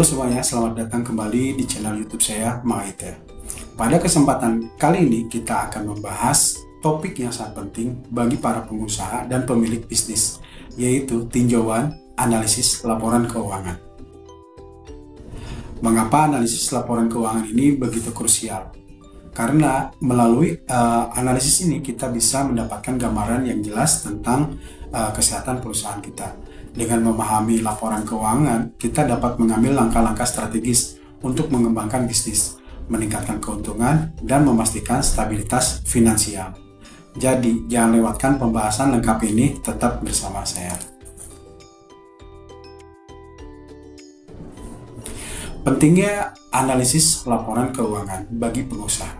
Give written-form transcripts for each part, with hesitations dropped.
Halo semuanya, selamat datang kembali di channel YouTube saya, Maite. Pada kesempatan kali ini kita akan membahas topik yang sangat penting bagi para pengusaha dan pemilik bisnis, yaitu tinjauan analisis laporan keuangan. Mengapa analisis laporan keuangan ini begitu krusial? Karena melalui analisis ini kita bisa mendapatkan gambaran yang jelas tentang kesehatan perusahaan kita. Dengan memahami laporan keuangan, kita dapat mengambil langkah-langkah strategis untuk mengembangkan bisnis, meningkatkan keuntungan, dan memastikan stabilitas finansial. Jadi, jangan lewatkan pembahasan lengkap ini, tetap bersama saya. Pentingnya analisis laporan keuangan bagi pengusaha.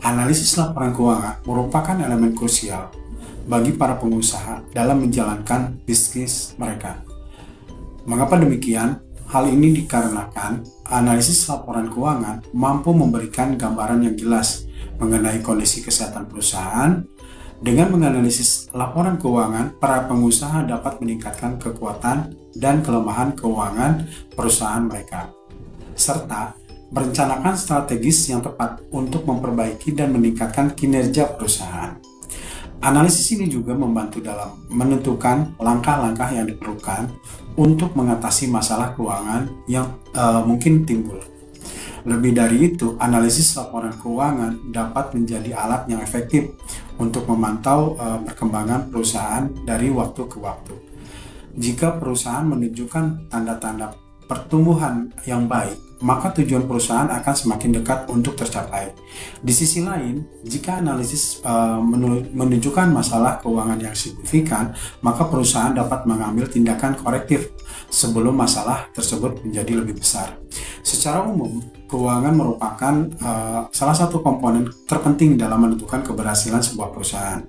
Analisis laporan keuangan merupakan elemen krusial bagi para pengusaha dalam menjalankan bisnis mereka. Mengapa demikian? Hal ini dikarenakan analisis laporan keuangan mampu memberikan gambaran yang jelas mengenai kondisi kesehatan perusahaan. Dengan menganalisis laporan keuangan, para pengusaha dapat meningkatkan kekuatan dan kelemahan keuangan perusahaan mereka, serta merencanakan strategis yang tepat untuk memperbaiki dan meningkatkan kinerja perusahaan. Analisis ini juga membantu dalam menentukan langkah-langkah yang diperlukan untuk mengatasi masalah keuangan yang mungkin timbul. Lebih dari itu, analisis laporan keuangan dapat menjadi alat yang efektif untuk memantau perkembangan perusahaan dari waktu ke waktu. Jika perusahaan menunjukkan tanda-tanda pertumbuhan yang baik, maka tujuan perusahaan akan semakin dekat untuk tercapai. Di sisi lain, jika analisis menunjukkan masalah keuangan yang signifikan, maka perusahaan dapat mengambil tindakan korektif sebelum masalah tersebut menjadi lebih besar. Secara umum, keuangan merupakan salah satu komponen terpenting dalam menentukan keberhasilan sebuah perusahaan.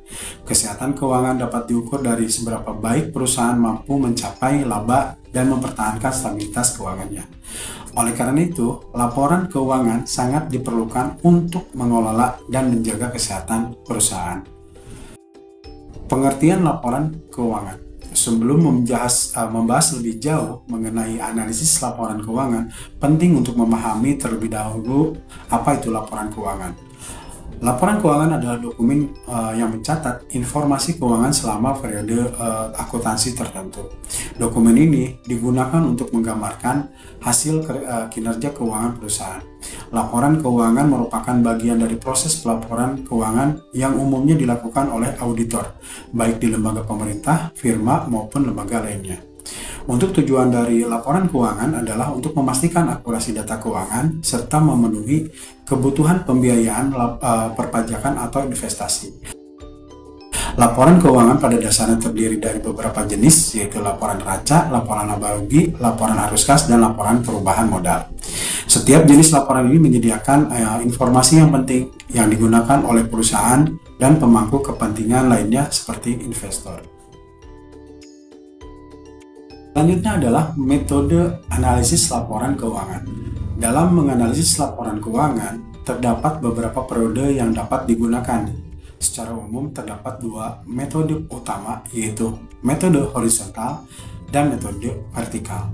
Kesehatan keuangan dapat diukur dari seberapa baik perusahaan mampu mencapai laba dan mempertahankan stabilitas keuangannya. Oleh karena itu, laporan keuangan sangat diperlukan untuk mengelola dan menjaga kesehatan perusahaan. Pengertian laporan keuangan. Sebelum membahas lebih jauh mengenai analisis laporan keuangan, penting untuk memahami terlebih dahulu apa itu laporan keuangan. Laporan keuangan adalah dokumen yang mencatat informasi keuangan selama periode akuntansi tertentu. Dokumen ini digunakan untuk menggambarkan hasil kinerja keuangan perusahaan. Laporan keuangan merupakan bagian dari proses pelaporan keuangan yang umumnya dilakukan oleh auditor, baik di lembaga pemerintah, firma, maupun lembaga lainnya. Untuk tujuan dari laporan keuangan adalah untuk memastikan akurasi data keuangan serta memenuhi kebutuhan pembiayaan perpajakan atau investasi. Laporan keuangan pada dasarnya terdiri dari beberapa jenis, yaitu laporan neraca, laporan laba rugi, laporan arus kas, dan laporan perubahan modal. Setiap jenis laporan ini menyediakan informasi yang penting yang digunakan oleh perusahaan dan pemangku kepentingan lainnya seperti investor. Selanjutnya adalah metode analisis laporan keuangan. Dalam menganalisis laporan keuangan, terdapat beberapa periode yang dapat digunakan. Secara umum terdapat dua metode utama, yaitu metode horizontal dan metode vertikal.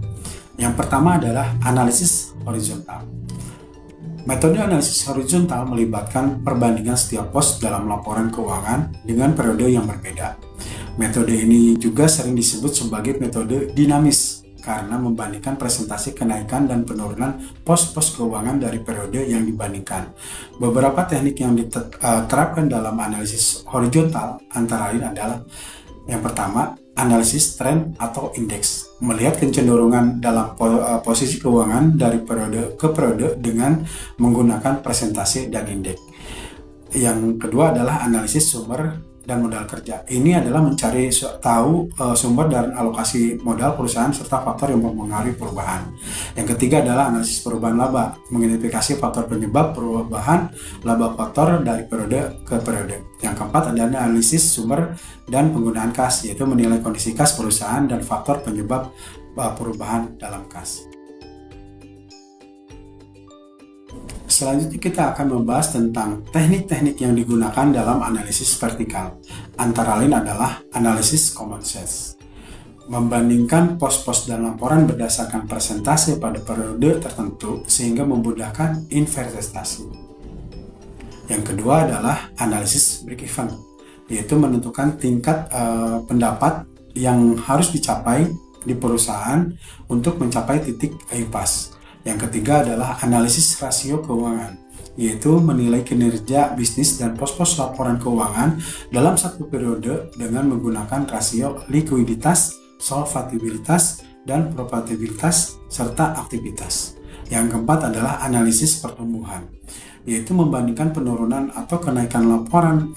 Yang pertama adalah analisis horizontal. Metode analisis horizontal melibatkan perbandingan setiap pos dalam laporan keuangan dengan periode yang berbeda. Metode ini juga sering disebut sebagai metode dinamis karena membandingkan presentasi kenaikan dan penurunan pos-pos keuangan dari periode yang dibandingkan. Beberapa teknik yang diterapkan dalam analisis horizontal antara lain adalah yang pertama, analisis tren atau indeks. Melihat kecenderungan dalam posisi keuangan dari periode ke periode dengan menggunakan presentasi dan indeks. Yang kedua adalah analisis sumber dan modal kerja. Ini adalah mencari tahu sumber dan alokasi modal perusahaan serta faktor yang mempengaruhi perubahan. Yang ketiga adalah analisis perubahan laba, mengidentifikasi faktor penyebab perubahan laba kotor dari periode ke periode. Yang keempat adalah analisis sumber dan penggunaan kas, yaitu menilai kondisi kas perusahaan dan faktor penyebab perubahan dalam kas. Selanjutnya kita akan membahas tentang teknik-teknik yang digunakan dalam analisis vertikal. Antara lain adalah analisis common sense. membandingkan pos-pos dan laporan berdasarkan persentase pada periode tertentu sehingga memudahkan investasi. Yang kedua adalah analisis break-even, yaitu menentukan tingkat pendapat yang harus dicapai di perusahaan untuk mencapai titik impasse. Yang ketiga adalah analisis rasio keuangan, yaitu menilai kinerja bisnis dan pos-pos laporan keuangan dalam satu periode dengan menggunakan rasio likuiditas, solvabilitas, dan profitabilitas serta aktivitas. Yang keempat adalah analisis pertumbuhan, yaitu membandingkan penurunan atau kenaikan laporan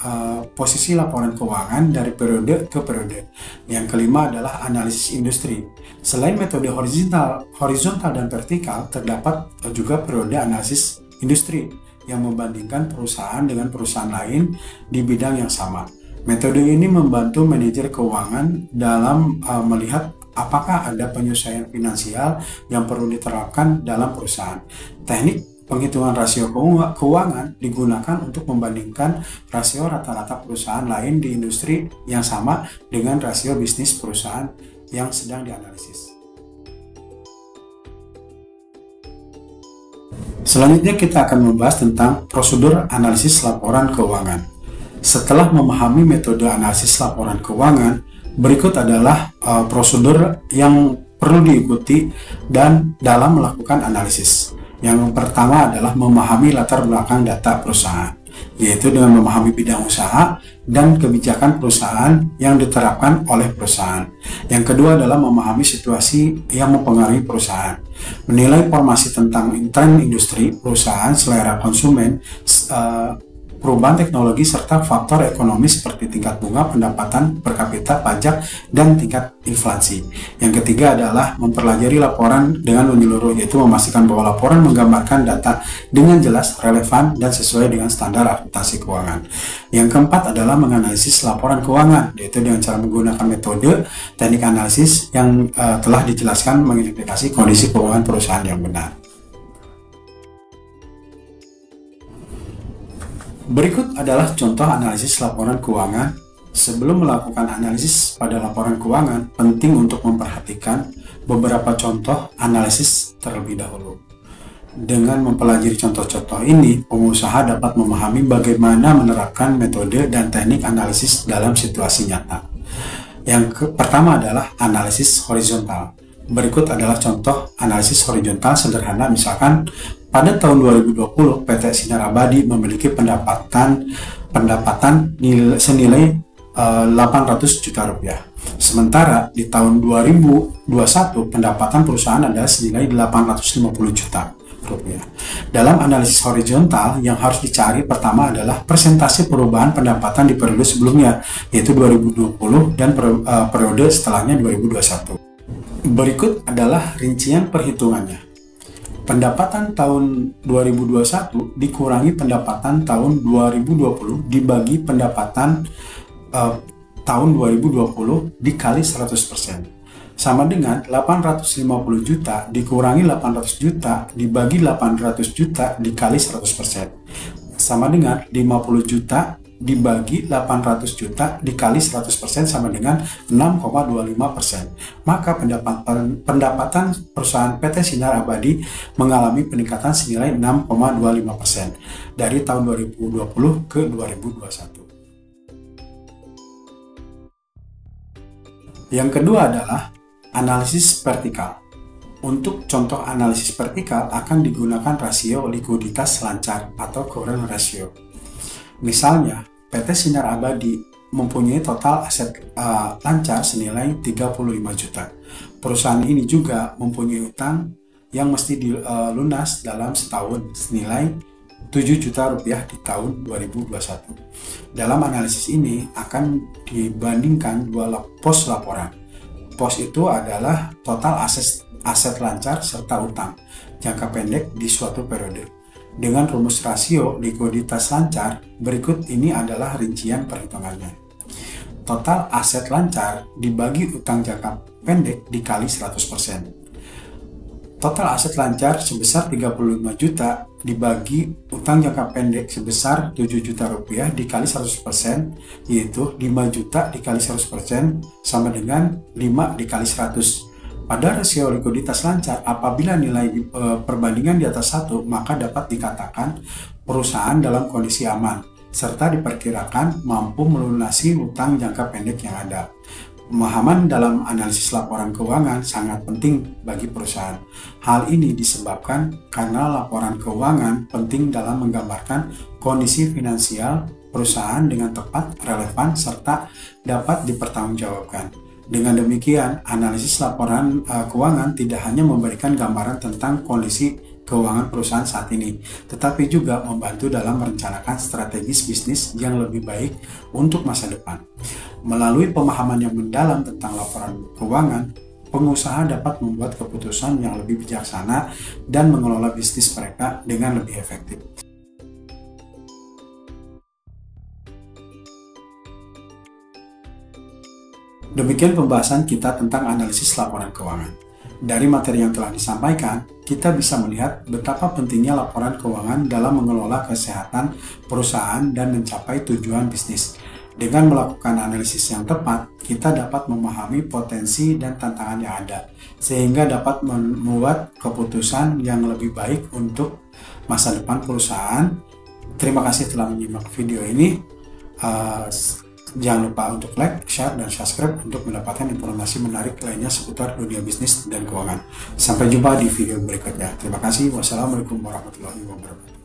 posisi laporan keuangan dari periode ke periode. Yang kelima adalah analisis industri. Selain metode horizontal dan vertikal, terdapat juga periode analisis industri yang membandingkan perusahaan dengan perusahaan lain di bidang yang sama. Metode ini membantu manajer keuangan dalam melihat apakah ada penyesuaian finansial yang perlu diterapkan dalam perusahaan. Teknik penghitungan rasio keuangan digunakan untuk membandingkan rasio rata-rata perusahaan lain di industri yang sama dengan rasio bisnis perusahaan yang sedang dianalisis. Selanjutnya kita akan membahas tentang prosedur analisis laporan keuangan. Setelah memahami metode analisis laporan keuangan, berikut adalah prosedur yang perlu diikuti dan dalam melakukan analisis. Yang pertama adalah memahami latar belakang data perusahaan, yaitu dengan memahami bidang usaha dan kebijakan perusahaan yang diterapkan oleh perusahaan. Yang kedua adalah memahami situasi yang mempengaruhi perusahaan, menilai informasi tentang tren industri, perusahaan, selera konsumen, perubahan teknologi, serta faktor ekonomi seperti tingkat bunga, pendapatan per kapita, pajak, dan tingkat inflasi. Yang ketiga adalah mempelajari laporan dengan menyeluruh, yaitu memastikan bahwa laporan menggambarkan data dengan jelas, relevan, dan sesuai dengan standar akuntansi keuangan. Yang keempat adalah menganalisis laporan keuangan, yaitu dengan cara menggunakan metode teknik analisis yang telah dijelaskan mengidentifikasi kondisi keuangan perusahaan yang benar. Berikut adalah contoh analisis laporan keuangan. Sebelum melakukan analisis pada laporan keuangan, penting untuk memperhatikan beberapa contoh analisis terlebih dahulu. Dengan mempelajari contoh-contoh ini, pengusaha dapat memahami bagaimana menerapkan metode dan teknik analisis dalam situasi nyata. Yang pertama adalah analisis horizontal. Berikut adalah contoh analisis horizontal sederhana. Misalkan pada tahun 2020 PT Sinar Abadi memiliki pendapatan senilai 800 juta rupiah. Sementara di tahun 2021 pendapatan perusahaan adalah senilai 850 juta rupiah. Dalam analisis horizontal yang harus dicari pertama adalah persentase perubahan pendapatan di periode sebelumnya, yaitu 2020 dan periode setelahnya 2021. Berikut adalah rincian perhitungannya. Pendapatan tahun 2021 dikurangi pendapatan tahun 2020 dibagi pendapatan tahun 2020 dikali 100%. Sama dengan 850 juta dikurangi 800 juta dibagi 800 juta dikali 100%. Sama dengan 50 juta dibagi 800 juta dikali 100% sama dengan 6,25%. Maka pendapatan perusahaan PT Sinar Abadi mengalami peningkatan senilai 6,25% dari tahun 2020 ke 2021. Yang kedua adalah analisis vertikal. Untuk contoh analisis vertikal akan digunakan rasio likuiditas lancar atau current ratio. Misalnya, PT Sinar Abadi mempunyai total aset lancar senilai 35 juta. Perusahaan ini juga mempunyai utang yang mesti dilunas dalam setahun senilai 7 juta rupiah di tahun 2021. Dalam analisis ini akan dibandingkan dua pos laporan. Pos itu adalah total aset lancar serta utang jangka pendek di suatu periode. Dengan rumus rasio likuiditas lancar, berikut ini adalah rincian perhitungannya. Total aset lancar dibagi utang jangka pendek dikali 100%. Total aset lancar sebesar 35 juta dibagi utang jangka pendek sebesar 7 juta rupiah dikali 100%, yaitu 5 juta dikali 100% sama dengan 5 dikali 100. Pada rasio likuiditas lancar, apabila nilai perbandingan di atas 1, maka dapat dikatakan perusahaan dalam kondisi aman, serta diperkirakan mampu melunasi utang jangka pendek yang ada. Pemahaman dalam analisis laporan keuangan sangat penting bagi perusahaan. Hal ini disebabkan karena laporan keuangan penting dalam menggambarkan kondisi finansial perusahaan dengan tepat, relevan, serta dapat dipertanggungjawabkan. Dengan demikian, analisis laporan keuangan tidak hanya memberikan gambaran tentang kondisi keuangan perusahaan saat ini, tetapi juga membantu dalam merencanakan strategis bisnis yang lebih baik untuk masa depan. Melalui pemahaman yang mendalam tentang laporan keuangan, pengusaha dapat membuat keputusan yang lebih bijaksana dan mengelola bisnis mereka dengan lebih efektif. Demikian pembahasan kita tentang analisis laporan keuangan. Dari materi yang telah disampaikan, kita bisa melihat betapa pentingnya laporan keuangan dalam mengelola kesehatan perusahaan dan mencapai tujuan bisnis. Dengan melakukan analisis yang tepat, kita dapat memahami potensi dan tantangan yang ada, sehingga dapat membuat keputusan yang lebih baik untuk masa depan perusahaan. Terima kasih telah menyimak video ini. Jangan lupa untuk like, share, dan subscribe untuk mendapatkan informasi menarik lainnya seputar dunia bisnis dan keuangan. Sampai jumpa di video berikutnya. Terima kasih. Wassalamualaikum warahmatullahi wabarakatuh.